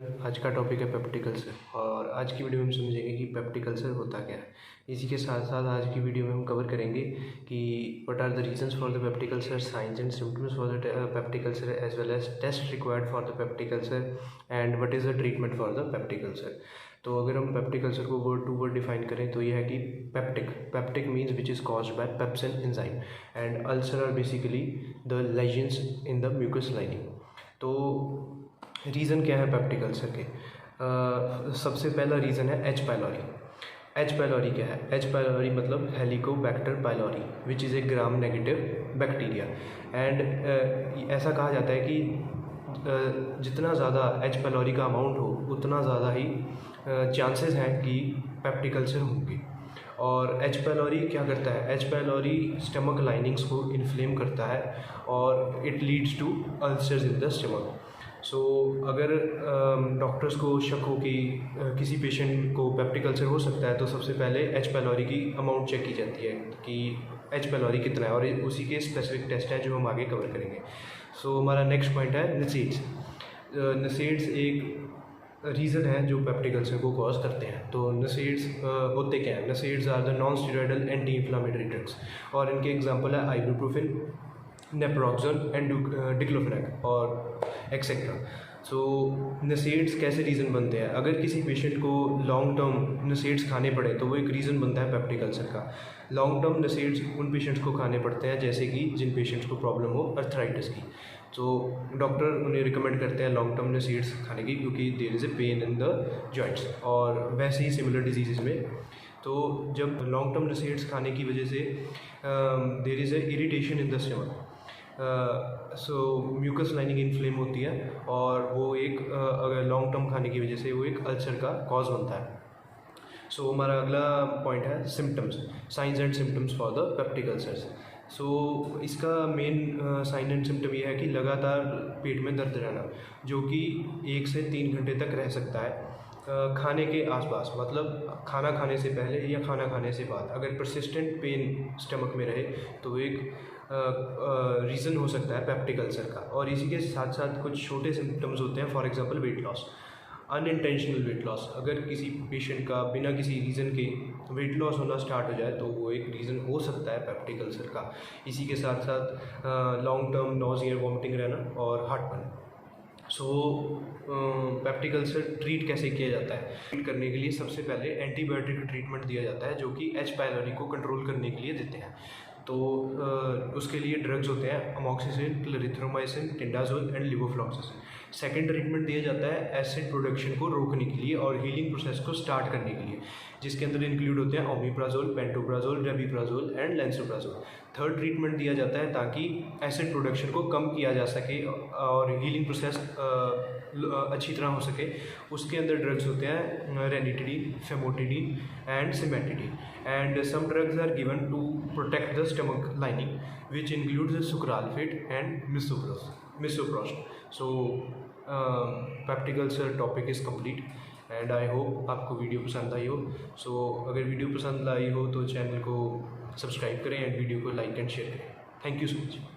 आज का टॉपिक है पेप्टिक अल्सर और आज की वीडियो में हम समझेंगे कि पेप्टिक अल्सर होता क्या है। इसी के साथ साथ आज की वीडियो में हम कवर करेंगे कि what are the reasons for the peptic ulcer, signs and symptoms for the peptic ulcer as well as test required for the peptic ulcer and what is the treatment for the peptic ulcer. तो अगर हम peptic ulcer को word to word define करें तो यह है कि peptic means which is caused by pepsin enzyme and ulcer are basically the lesions in the mucous lining. तो रीज़न क्या है पेप्टिक अल्सर के? सबसे पहला रीज़न है एच पाइलोरी। एच पाइलोरी क्या है? एच पाइलोरी मतलब Helicobacter pylori which is a gram negative bacteria and ऐसा कहा जाता है कि जितना ज़्यादा एच पाइलोरी का अमाउंट हो उतना ज़्यादा ही चांसेस हैं कि पेप्टिक अल्सर होंगे। और एच पाइलोरी क्या करता है? एच पाइलोरी स्टमक लाइनिंग्स को इन्फ्लेम करता है और it leads to ulcers in the stomach. अगर डॉक्टर्स को शक हो कि किसी पेशेंट को पेप्टिक अल्सर हो सकता है तो सबसे पहले एच पाइलोरी की अमाउंट चेक की जाती है कि एच पाइलोरी कितना है और उसी के स्पेसिफिक टेस्ट हैं जो हम आगे कवर करेंगे। हमारा नेक्स्ट पॉइंट है नसीड्स। नसीड्स एक रीज़न है जो पेप्टिक अल्सर को कॉज करते हैं। तो नसीड्स होते क्या हैं? NSAIDs are the non steroidal anti inflammatory drugs और इनके एग्जांपल है आइबुप्रोफेन, नेप्रोक्सोन एंड डिक्लोफेनेक और एक्सेट्रा। नसेड्स कैसे रीज़न बनते हैं? अगर किसी पेशेंट को लॉन्ग टर्म नसेड्स खाने पड़े तो वो एक रीज़न बनता है पेप्टिक अल्सर का। लॉन्ग टर्म नसेड्स उन पेशेंट्स को खाने पड़ते हैं जैसे कि जिन पेशेंट्स को प्रॉब्लम हो अर्थराइटिस की। तो डॉक्टर उन्हें रिकमेंड करते हैं लॉन्ग टर्म नसेड्स खाने की क्योंकि there is a pain in the joints. और वैसे ही सिमिलर डिजीज़ में तो जब लॉन्ग टर्म नसेड्स खाने की वजह से there is a irritation in the stomach, mucous lining inflame होती है और वो एक अगर लॉन्ग टर्म खाने की वजह से वो एक अल्सर का कॉज बनता है। हमारा अगला पॉइंट है symptoms, science and symptoms for the peptic ulcers. इसका मेन साइन एंड सिम्टम ये है कि लगातार पेट में दर्द रहना जो कि 1 से 3 घंटे तक रह सकता है खाने के आसपास, मतलब खाना खाने से पहले या खाना खाने से बाद। अगर परसिस्टेंट पेन स्टमक में रहे तो एक रीज़न हो सकता है पेप्टिक अल्सर का। और इसी के साथ साथ कुछ छोटे सिम्टम्स होते हैं, for example weight loss, unintentional weight loss. अगर किसी पेशेंट का बिना किसी रीज़न के वेट लॉस होना स्टार्ट हो जाए तो वो एक रीज़न हो सकता है पेप्टिक अल्सर का। इसी के साथ साथ लॉन्ग टर्म नॉजिया, वॉमिटिंग रहना और हार्टबर्न। पेप्टिक अल्सर ट्रीट कैसे किया जाता है? ट्रीट करने के लिए सबसे पहले एंटीबायोटिक ट्रीटमेंट दिया जाता है जो कि एच पाइलोरी को कंट्रोल करने के लिए देते हैं। उसके लिए ड्रग्स होते हैं अमोक्सिसिलिन, क्लरिथ्रोमाइसिन, टेंडाजोल एंड लिवोफ्लॉक्सासिन। सेकेंड ट्रीटमेंट दिया जाता है एसिड प्रोडक्शन को रोकने के लिए और हीलिंग प्रोसेस को स्टार्ट करने के लिए, जिसके अंदर इंक्लूड होते हैं omeprazole, pantoprazole, rabeprazole and lansoprazole. Third treatment दिया जाता है ताकि एसिड प्रोडक्शन को कम किया जा सके और हीलिंग प्रोसेस अच्छी तरह हो सके। उसके अंदर ड्रग्स होते हैं ranitidine, famotidine and cimetidine and some drugs are given to protect the stomach lining which includes sucralfate and misoprostol. Peptic ulcer topic is complete and I hope आपको वीडियो पसंद आई हो। अगर वीडियो पसंद आई हो तो चैनल को सब्सक्राइब करें एंड वीडियो को लाइक एंड शेयर करें। Thank you so much.